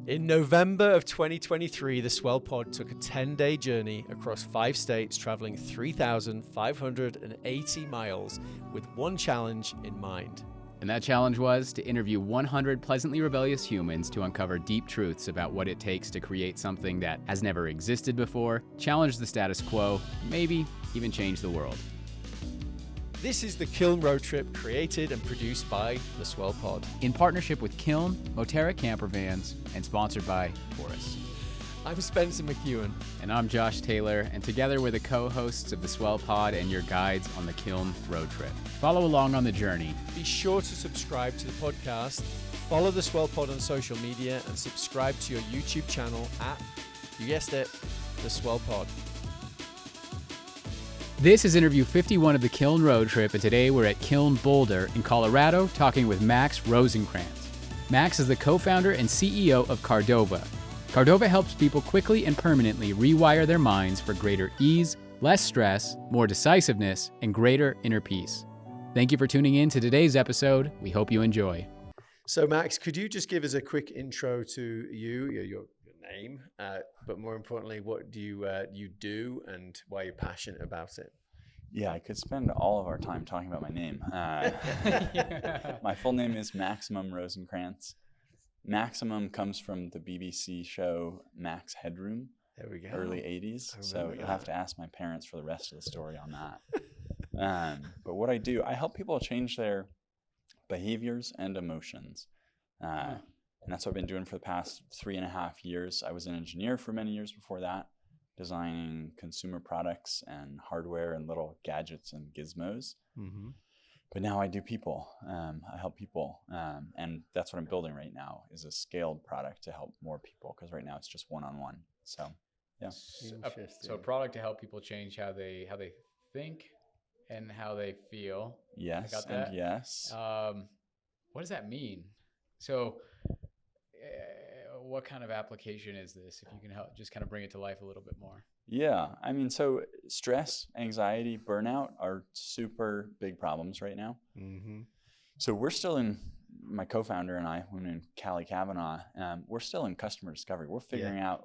In November of 2023, the Swell Pod took a 10-day journey across 5 states, traveling 3,580 miles with one challenge in mind. And that challenge was to interview 100 pleasantly rebellious humans to uncover deep truths about what it takes to create something that has never existed before, challenge the status quo, maybe even change the world. This is the Kiln Road Trip, created and produced by the Swell Pod. In partnership with Kiln, Moterra Camper Vans, and sponsored by Taurus. I'm Spencer McKeown. And I'm Josh Taylor, and together we're the co-hosts of the Swell Pod and your guides on the Kiln Road Trip. Follow along on the journey. Be sure to subscribe to the podcast, follow the Swell Pod on social media, and subscribe to your YouTube channel at, you guessed it, the Swell Pod. This is interview 51 of the Kiln Road Trip, and today we're at Kiln Boulder in Colorado talking with Max Rosencrantz. Max is the co-founder and CEO of Cordova. Cordova helps people quickly and permanently rewire their minds for greater ease, less stress, more decisiveness, and greater inner peace. Thank you for tuning in to today's episode. We hope you enjoy. So Max, could you just give us a quick intro to you, your name, but more importantly, what do you do and why you're passionate about it? Yeah, I could spend all of our time talking about my name. My full name is Maximum Rosencrantz. Maximum comes from the BBC show Max Headroom. There we go. Early 80s. So you'll have to ask my parents for the rest of the story on that. But what I do, I help people change their behaviors and emotions. And that's what I've been doing for the past 3.5 years. I was an engineer for many years before that, designing consumer products and hardware and little gadgets and gizmos. Mm-hmm. But now I do people. I help people. And that's what I'm building right now, is a scaled product to help more people, because right now it's just one-on-one. So, yeah. So a product to help people change how they think and how they feel. Yes, I got that. And yes. What does that mean? So what kind of application is this? If you can help just kind of bring it to life a little bit more. Yeah, I mean, so stress, anxiety, burnout are super big problems right now. Mm-hmm. So we're still in, my co-founder and I, when in Callie Kavanaugh, we're still in customer discovery. We're figuring out,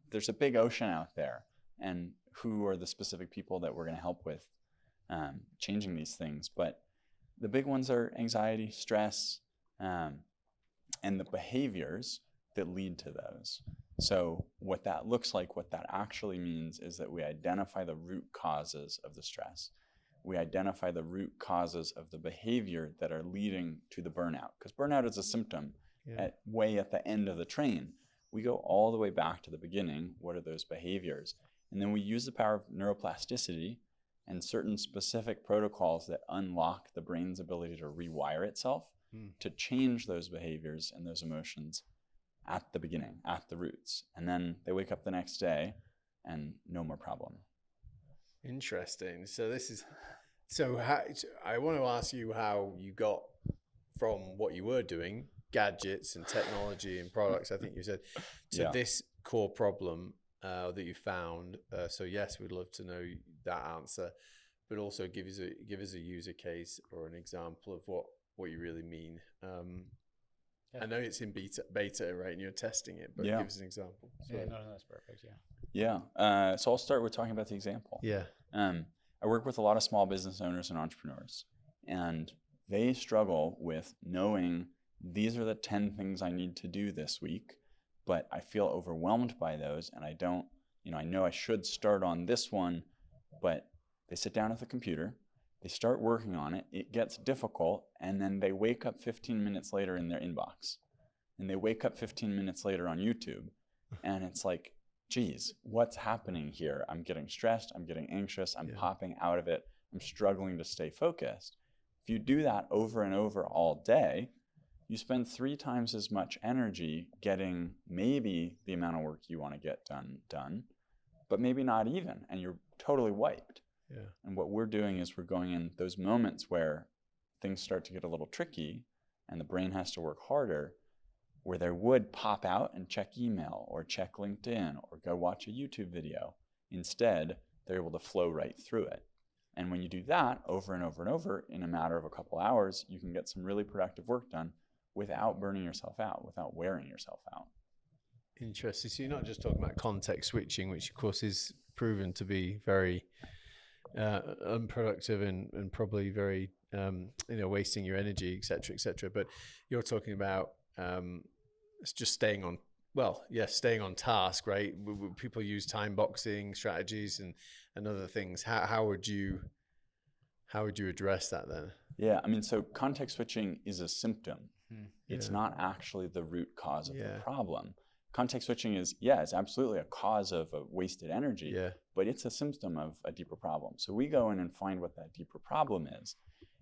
there's a big ocean out there, and who are the specific people that we're going to help with changing these things. But the big ones are anxiety, stress, and the behaviors that lead to those. So what that looks like, what that actually means, is that we identify the root causes of the stress. We identify the root causes of the behavior that are leading to the burnout, because burnout is a symptom at the end of the train. We go all the way back to the beginning. What are those behaviors? And then we use the power of neuroplasticity and certain specific protocols that unlock the brain's ability to rewire itself to change those behaviors and those emotions at the beginning, at the roots. And then they wake up the next day and no more problem. Interesting. I want to ask you how you got from what you were doing, gadgets and technology and products, I think you said, to this core problem that you found. So yes, we'd love to know that answer, but also give us a user case or an example of what you really mean. I know it's in beta, right? And you're testing it, but give us an example. Yeah, no, that's perfect. Yeah. So I'll start with talking about the example. Yeah. I work with a lot of small business owners and entrepreneurs, and they struggle with knowing these are the 10 things I need to do this week, but I feel overwhelmed by those, and I don't, I know I should start on this one, but they sit down at the computer, they start working on it, it gets difficult, and then they wake up 15 minutes later in their inbox. And they wake up 15 minutes later on YouTube, and it's like, geez, what's happening here? I'm getting stressed, I'm getting anxious, I'm popping out of it, I'm struggling to stay focused. If you do that over and over all day, you spend 3 times as much energy getting maybe the amount of work you want to get done, but maybe not even, and you're totally wiped. Yeah. And what we're doing is we're going in those moments where things start to get a little tricky and the brain has to work harder, where they would pop out and check email or check LinkedIn or go watch a YouTube video. Instead, they're able to flow right through it. And when you do that over and over and over, in a matter of a couple hours, you can get some really productive work done without burning yourself out, without wearing yourself out. Interesting. So you're not just talking about context switching, which of course is proven to be very unproductive and probably very wasting your energy, et cetera. But you're talking about it's just staying on task, right? People use time boxing strategies and other things. How would you address that then? Yeah, I mean, so context switching is a symptom. It's not actually the root cause of the problem. Context switching is, it's absolutely a cause of a wasted energy, but it's a symptom of a deeper problem. So we go in and find what that deeper problem is.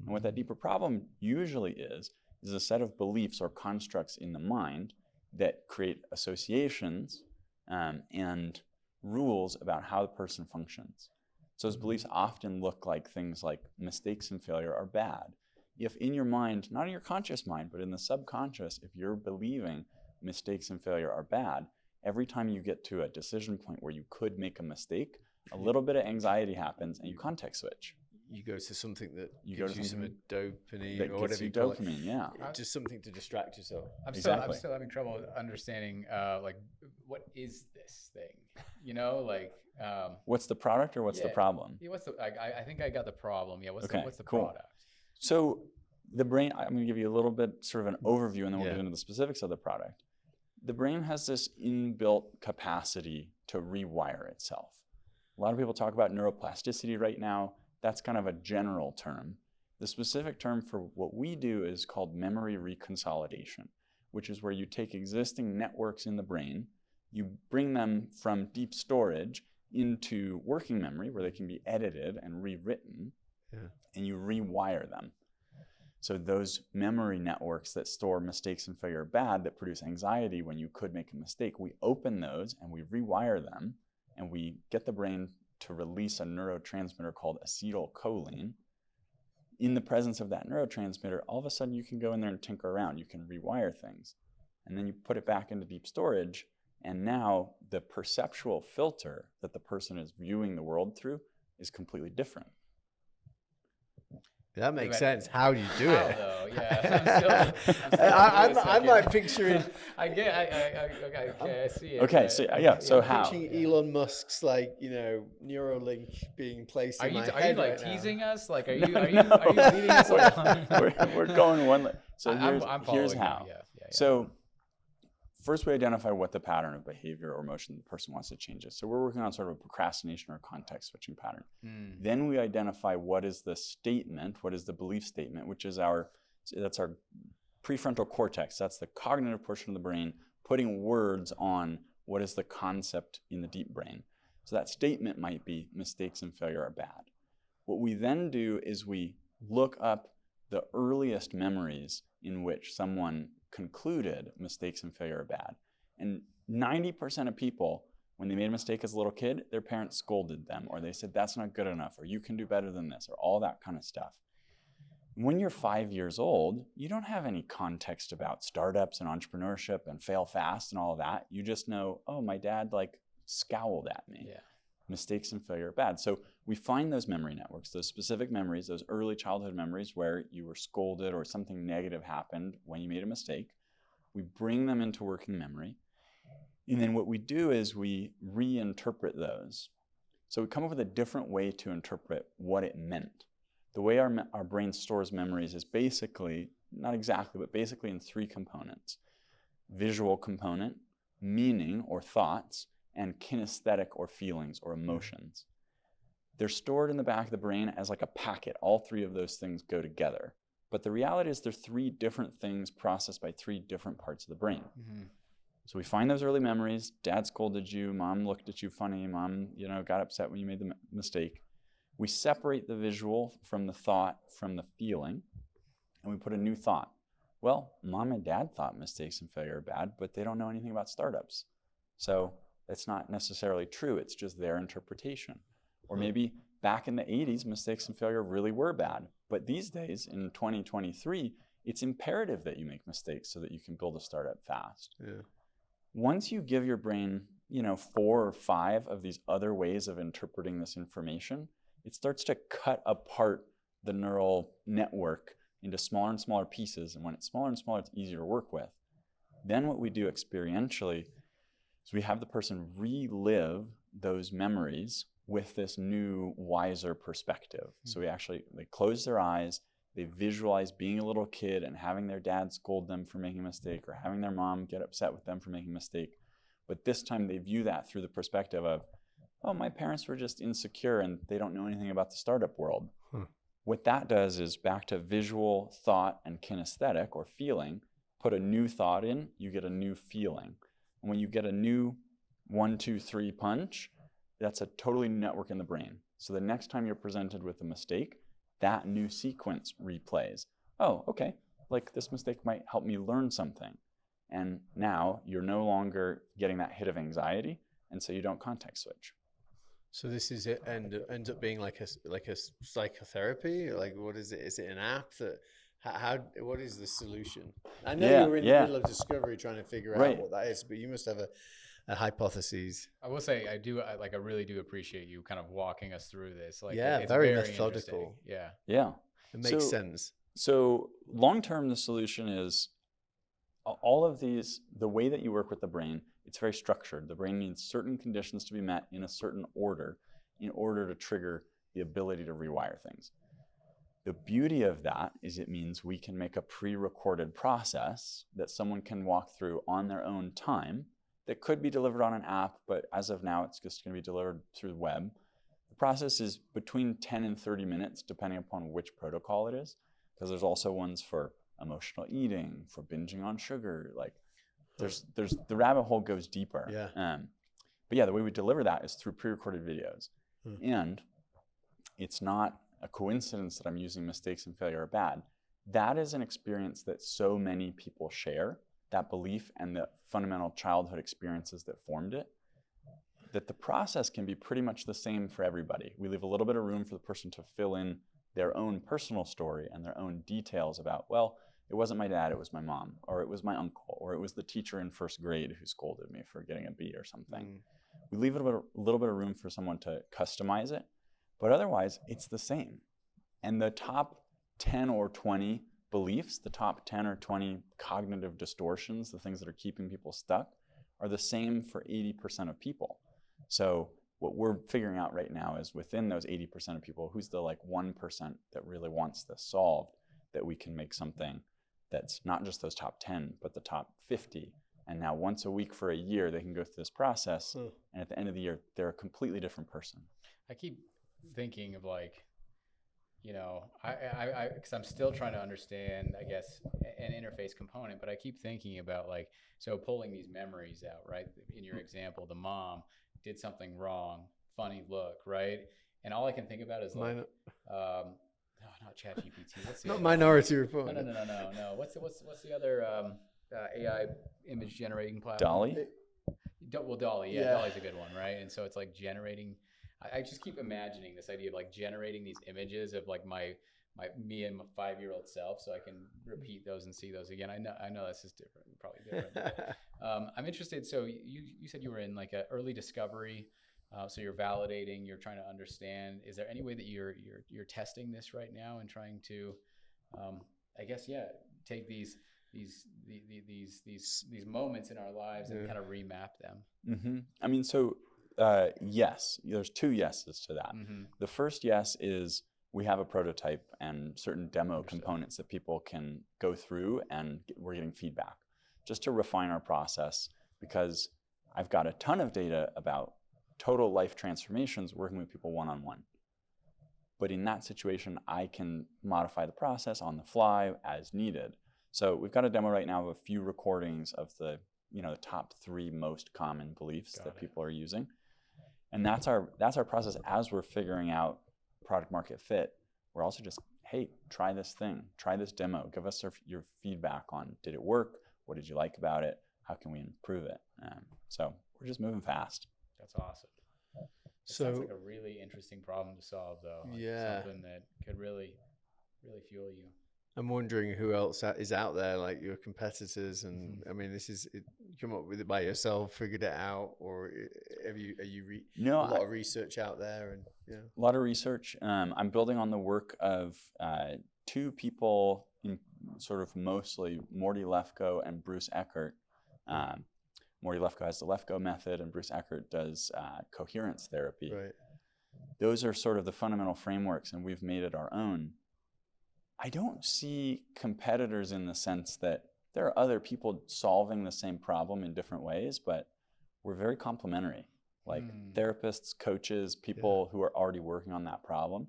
And what that deeper problem usually is a set of beliefs or constructs in the mind that create associations and rules about how the person functions. So those beliefs often look like things like mistakes and failure are bad. If in your mind, not in your conscious mind, but in the subconscious, if you're believing mistakes and failure are bad, every time you get to a decision point where you could make a mistake, a little bit of anxiety happens and you context switch. You go to something that gives you some dopamine or whatever you call dopamine, it. Just something to distract yourself. I'm still having trouble understanding like what is this thing? What's the product or what's the problem? Yeah, I think I got the problem. Yeah, what's the cool. product? So the brain, I'm going to give you a little bit sort of an overview and then we'll get into the specifics of the product. The brain has this inbuilt capacity to rewire itself. A lot of people talk about neuroplasticity right now. That's kind of a general term. The specific term for what we do is called memory reconsolidation, which is where you take existing networks in the brain, you bring them from deep storage into working memory where they can be edited and rewritten, and you rewire them. So those memory networks that store mistakes and failure bad, that produce anxiety when you could make a mistake, we open those and we rewire them, and we get the brain to release a neurotransmitter called acetylcholine. In the presence of that neurotransmitter, all of a sudden you can go in there and tinker around. You can rewire things. And then you put it back into deep storage, and now the perceptual filter that the person is viewing the world through is completely different. That makes sense. How do you do it? Though? Yeah, I'm like picturing. I see it. Okay, so how? Picturing Elon Musk's Neuralink being placed in my head. Are you like right teasing now. us? Like, are you leading us along? We're going one. So I'm here's how. Yeah. So first we identify what the pattern of behavior or emotion the person wants to change is. So we're working on sort of a procrastination or context switching pattern. Then we identify what is the statement, what is the belief statement, which is that's our prefrontal cortex. That's the cognitive portion of the brain putting words on what is the concept in the deep brain. So that statement might be mistakes and failure are bad. What we then do is we look up the earliest memories in which someone concluded mistakes and failure are bad. And 90% of people, when they made a mistake as a little kid, their parents scolded them, or they said, that's not good enough, or you can do better than this, or all that kind of stuff. When you're 5 years old, you don't have any context about startups and entrepreneurship and fail fast and all of that. You just know, oh, my dad scowled at me. Yeah. Mistakes and failure are bad. So we find those memory networks, those specific memories, those early childhood memories where you were scolded or something negative happened when you made a mistake. We bring them into working memory. And then what we do is we reinterpret those. So we come up with a different way to interpret what it meant. The way our brain stores memories is basically, not exactly, but basically in three components. Visual component, meaning or thoughts, and kinesthetic or feelings or emotions. They're stored in the back of the brain as like a packet. All three of those things go together. But the reality is they're three different things processed by three different parts of the brain. So we find those early memories. Dad scolded you, mom looked at you funny, mom got upset when you made the mistake. We separate the visual from the thought, from the feeling, and we put a new thought. Well, mom and dad thought mistakes and failure are bad, but they don't know anything about startups. So that's not necessarily true. It's just their interpretation. Or maybe back in the 80s, mistakes and failure really were bad. But these days, in 2023, it's imperative that you make mistakes so that you can build a startup fast. Yeah. Once you give your brain, 4 or 5 of these other ways of interpreting this information, it starts to cut apart the neural network into smaller and smaller pieces. And when it's smaller and smaller, it's easier to work with. Then what we do experientially So we have the person relive those memories with this new, wiser perspective. So they close their eyes, they visualize being a little kid and having their dad scold them for making a mistake, or having their mom get upset with them for making a mistake. But this time they view that through the perspective of, oh, my parents were just insecure and they don't know anything about the startup world. What that does is, back to visual, thought, and kinesthetic or feeling, put a new thought in, you get a new feeling. And when you get a new 1, 2, 3 punch, that's a totally new network in the brain. So the next time you're presented with a mistake, that new sequence replays. Oh, okay, like this mistake might help me learn something. And now you're no longer getting that hit of anxiety, and so you don't context switch. So this is it, and ends up being like a psychotherapy. Like, what is it? Is it an app that? What is the solution? I know you're in the middle of discovery, trying to figure out what that is, but you must have a hypothesis. I will say I really do appreciate you kind of walking us through this. Like, yeah, it's very methodical. Yeah, it makes sense. So long term, the solution is all of these. The way that you work with the brain, it's very structured. The brain needs certain conditions to be met in a certain order in order to trigger the ability to rewire things. The beauty of that is it means we can make a pre-recorded process that someone can walk through on their own time that could be delivered on an app, but as of now, it's just going to be delivered through the web. The process is between 10 and 30 minutes, depending upon which protocol it is, because there's also ones for emotional eating, for binging on sugar. Like, there's the rabbit hole goes deeper. Yeah. But yeah, the way we deliver that is through pre-recorded videos. And it's not a coincidence that I'm using mistakes and failure are bad. That is an experience that so many people share, that belief and the fundamental childhood experiences that formed it, that the process can be pretty much the same for everybody. We leave a little bit of room for the person to fill in their own personal story and their own details about, well, it wasn't my dad, it was my mom, or it was my uncle, or it was the teacher in first grade who scolded me for getting a B or something. We leave a little bit of room for someone to customize it, but otherwise it's the same. And the top 10 or 20 beliefs, the top 10 or 20 cognitive distortions, the things that are keeping people stuck, are the same for 80% of people. So what we're figuring out right now is, within those 80% of people, who's the 1% that really wants this solved, that we can make something that's not just those top 10, but the top 50. And now once a week for a year, they can go through this process. And at the end of the year, they're a completely different person. I keep thinking of because I'm still trying to understand, I guess, an interface component, but I keep thinking about so pulling these memories out, right? In your example, the mom did something wrong, funny look, right? And all I can think about is no, not ChatGPT. What's the not other Minority Report. No. What's the other AI image generating platform? DALL-E? Well, DALL-E, yeah, DALL-E's a good one, right? And so it's generating. I just keep imagining this idea of generating these images of me and my 5-year-old self, so I can repeat those and see those again. I know this is different, probably different. But, I'm interested. So you said you were in an early discovery. So you're validating, you're trying to understand. Is there any way that you're testing this right now and trying to, take these moments in our lives and kind of remap them? I mean, so yes, there's 2 yeses to that. The first yes is we have a prototype and certain demo components that people can go through, and we're getting feedback just to refine our process, because I've got a ton of data about total life transformations working with people one-on-one. But in that situation, I can modify the process on the fly as needed. So we've got a demo right now of a few recordings of the top 3 most common beliefs that people are using. And that's our process as we're figuring out product market fit. We're also just, hey, try this thing, try this demo, give us your feedback on, did it work? What did you like about it? How can we improve it? So we're just moving fast. That's awesome. Sounds like a really interesting problem to solve, though. Something that could really, really fuel you. I'm wondering who else is out there, like your competitors, and I mean, you come up with it by yourself, figured it out, or are you a lot of research out there? And a lot of research. I'm building on the work of 2 people, sort of mostly Morty Lefko and Bruce Eckert. Morty Lefko has the Lefko method, and Bruce Eckert does coherence therapy. Right. Those are sort of the fundamental frameworks, and we've made it our own. I don't see competitors in the sense that there are other people solving the same problem in different ways, but we're very complementary. Like therapists, coaches, people who are already working on that problem.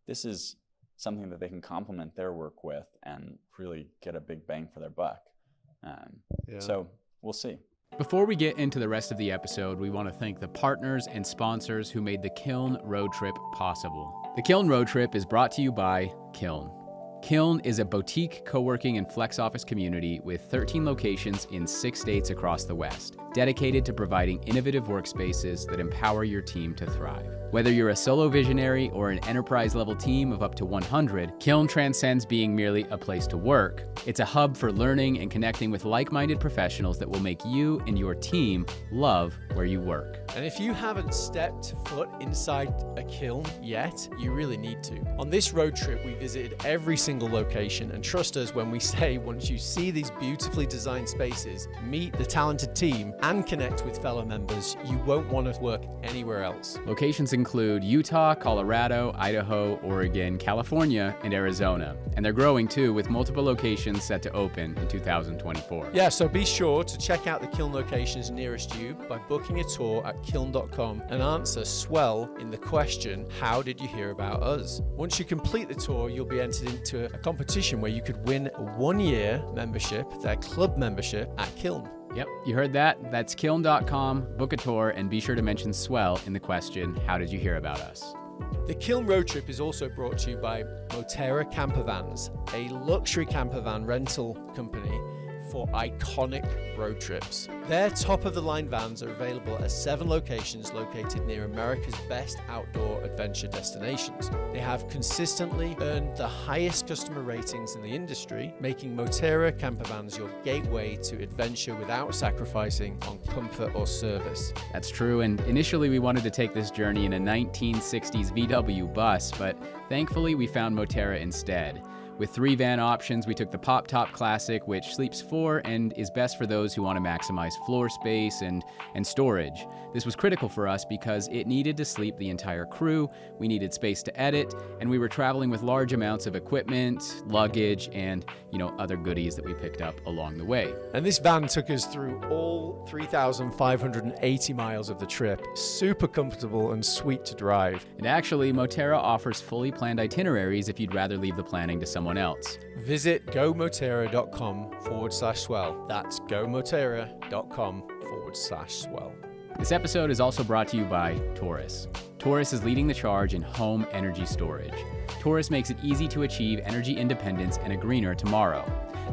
This is something that they can complement their work with and really get a big bang for their buck. So we'll see. Before we get into the rest of the episode, we want to thank the partners and sponsors who made the Kiln Road Trip possible. The Kiln Road Trip is brought to you by Kiln. Kiln is a boutique co-working and flex office community with 13 locations in 6 states across the West, dedicated to providing innovative workspaces that empower your team to thrive. Whether you're a solo visionary or an enterprise-level team of up to 100, Kiln transcends being merely a place to work. It's a hub for learning and connecting with like-minded professionals that will make you and your team love where you work. And if you haven't stepped foot inside a kiln yet, you really need to. On this road trip, we visited every single location, and trust us when we say once you see these beautifully designed spaces, meet the talented team, and connect with fellow members, you won't want to work anywhere else. Locations include Utah, Colorado, Idaho, Oregon, California, and Arizona. And they're growing too, with multiple locations set to open in 2024. Yeah, so be sure to check out the kiln locations nearest you by booking a tour at kiln.com and answer Swell in the question, how did you hear about us? Once you complete the tour, you'll be entered into a competition where you could win a 1-year membership, their club membership at Kiln. Yep, you heard that. That's kiln.com, book a tour, and be sure to mention Swell in the question, how did you hear about us? The Kiln Road Trip is also brought to you by Moterra Campervans, a luxury campervan rental company for iconic road trips. Their top-of-the-line vans are available at 7 locations located near America's best outdoor adventure destinations. They have consistently earned the highest customer ratings in the industry, making Moterra Campervans your gateway to adventure without sacrificing on comfort or service. That's true, and initially we wanted to take this journey in a 1960s VW bus, but thankfully we found Moterra instead. With 3 van options, we took the Pop Top Classic, which sleeps 4 and is best for those who want to maximize floor space and storage. This was critical for us because it needed to sleep the entire crew, we needed space to edit, and we were traveling with large amounts of equipment, luggage, and other goodies that we picked up along the way. And this van took us through all 3,580 miles of the trip. Super comfortable and sweet to drive. And actually, Moterra offers fully planned itineraries if you'd rather leave the planning to someone else. Visit gomoterra.com/swell. That's gomoterra.com/swell. This episode is also brought to you by Taurus. Taurus is leading the charge in home energy storage. Taurus makes it easy to achieve energy independence and a greener tomorrow.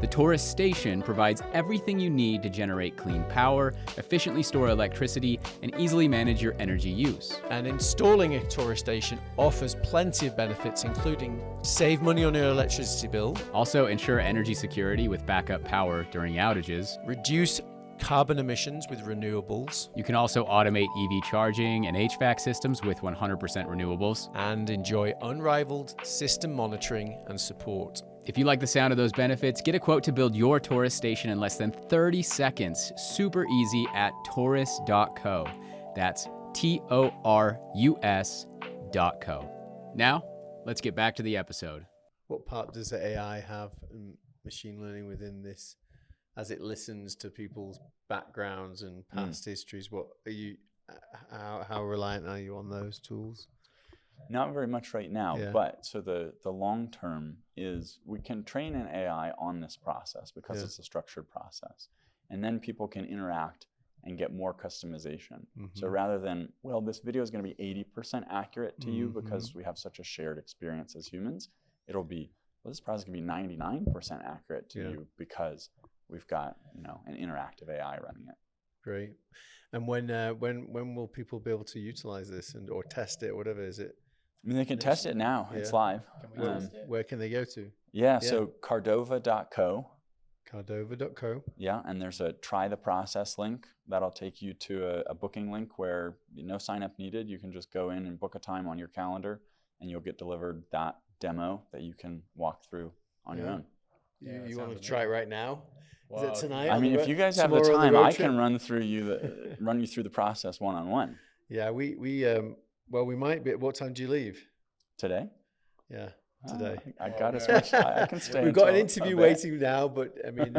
The Taurus Station provides everything you need to generate clean power, efficiently store electricity, and easily manage your energy use. And installing a Taurus Station offers plenty of benefits, including save money on your electricity bill, also ensure energy security with backup power during outages, reduce carbon emissions with renewables. You can also automate EV charging and HVAC systems with 100% renewables. And enjoy unrivaled system monitoring and support. If you like the sound of those benefits, get a quote to build your Taurus station in less than 30 seconds. Super easy at taurus.co. That's TORUS.co. Now, let's get back to the episode. What part does the AI have in machine learning within this? As it listens to people's backgrounds and past histories, what are you? How reliant are you on those tools? Not very much right now, but so the long term is we can train an AI on this process because it's a structured process, and then people can interact and get more customization. So rather than, well, this video is going to be 80% accurate to you because we have such a shared experience as humans, it'll be, well, this process can be 99% accurate to you because we've got an interactive AI running it. Great. And when will people be able to utilize this or test it, whatever is it? I mean, they can test it now. It's live. Where can they go to? So Cardova.co. Cardova.co. Yeah, and there's a try the process link that'll take you to a booking link where no sign up needed. You can just go in and book a time on your calendar, and you'll get delivered that demo that you can walk through on your own. You want to try it right now? Is it tonight? I mean, if you guys have the time, I can run you through the process one-on-one. Yeah, we might be. What time do you leave? Today? Yeah, today. I got as much. I can stay. We've got an interview waiting now, but I mean,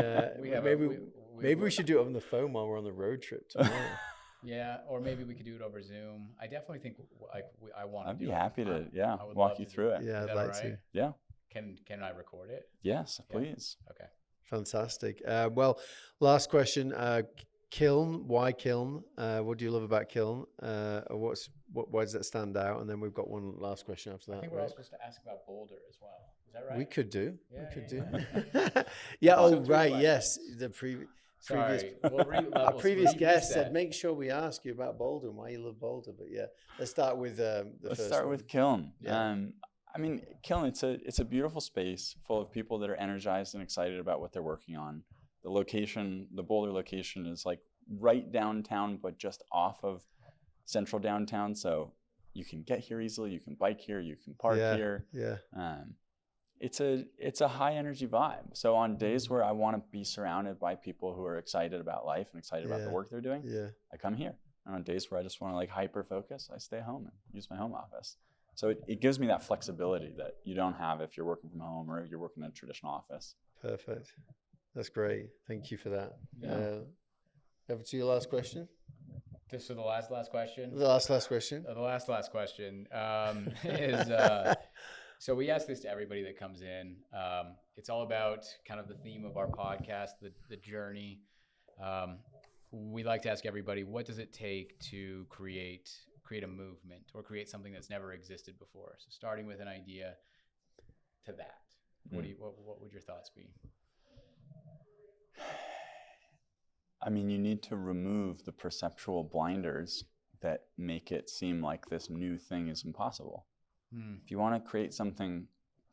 maybe we should do it on the phone while we're on the road trip tomorrow. Yeah, or maybe we could do it over Zoom. I definitely think I want to. I'd be happy to walk you through it. Yeah, I'd like to. Yeah. Can I record it? Yes, please. Okay. Fantastic. Well, last question. Kiln. Why Kiln? What do you love about Kiln? Why does that stand out? And then we've got one last question after that. I think we're all supposed to ask about Boulder as well. Is that right? We could do. Yeah. Right. Yes. The previous guest said make sure we ask you about Boulder and why you love Boulder. But yeah, let's start with Let's start with Kiln. Yeah. I mean, Kiln, it's a beautiful space full of people that are energized and excited about what they're working on. The location, the Boulder location, is like right downtown, but just off of central downtown. So you can get here easily. You can bike here. You can park here. Yeah. It's a high energy vibe. So on days where I want to be surrounded by people who are excited about life and excited about the work they're doing, I come here. And on days where I just want to like hyper focus, I stay home and use my home office. So it gives me that flexibility that you don't have if you're working from home or if you're working in a traditional office. Perfect. That's great. Thank you for that. Yeah. Over to your last question. Just for the last question. The last question. The last question is. So we ask this to everybody that comes in. It's all about kind of the theme of our podcast, the journey. We like to ask everybody, what does it take to create a movement or create something that's never existed before? So starting with an idea to that, what would your thoughts be? I mean, you need to remove the perceptual blinders that make it seem like this new thing is impossible. If you want to create something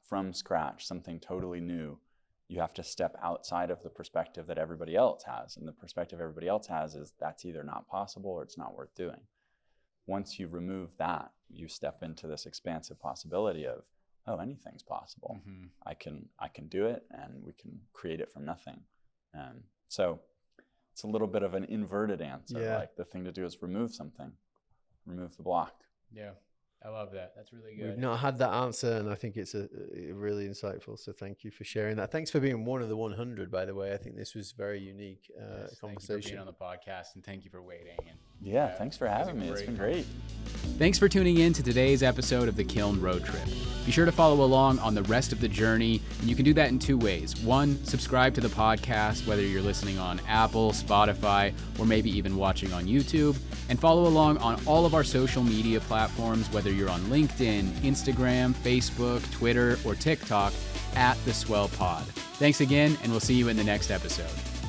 from scratch, something totally new, you have to step outside of the perspective that everybody else has. And the perspective everybody else has is that's either not possible or it's not worth doing. Once you remove that, you step into this expansive possibility of, oh, anything's possible. I can do it, and we can create it from nothing. So it's a little bit of an inverted answer. Like the thing to do is remove something, remove the block. Yeah. I love that. That's really good. We've not had that answer, and I think it's a really insightful. So thank you for sharing that. Thanks for being one of the 100, by the way. I think this was very unique conversation. Thank you for being on the podcast, and thank you for waiting. And thanks for having me. It's been great. Thanks for tuning in to today's episode of the Kiln Road Trip. Be sure to follow along on the rest of the journey, and you can do that in two ways. One, subscribe to the podcast, whether you're listening on Apple, Spotify, or maybe even watching on YouTube, and follow along on all of our social media platforms, whether you're on LinkedIn, Instagram, Facebook, Twitter, or TikTok, @the Swell Pod. Thanks again, and we'll see you in the next episode.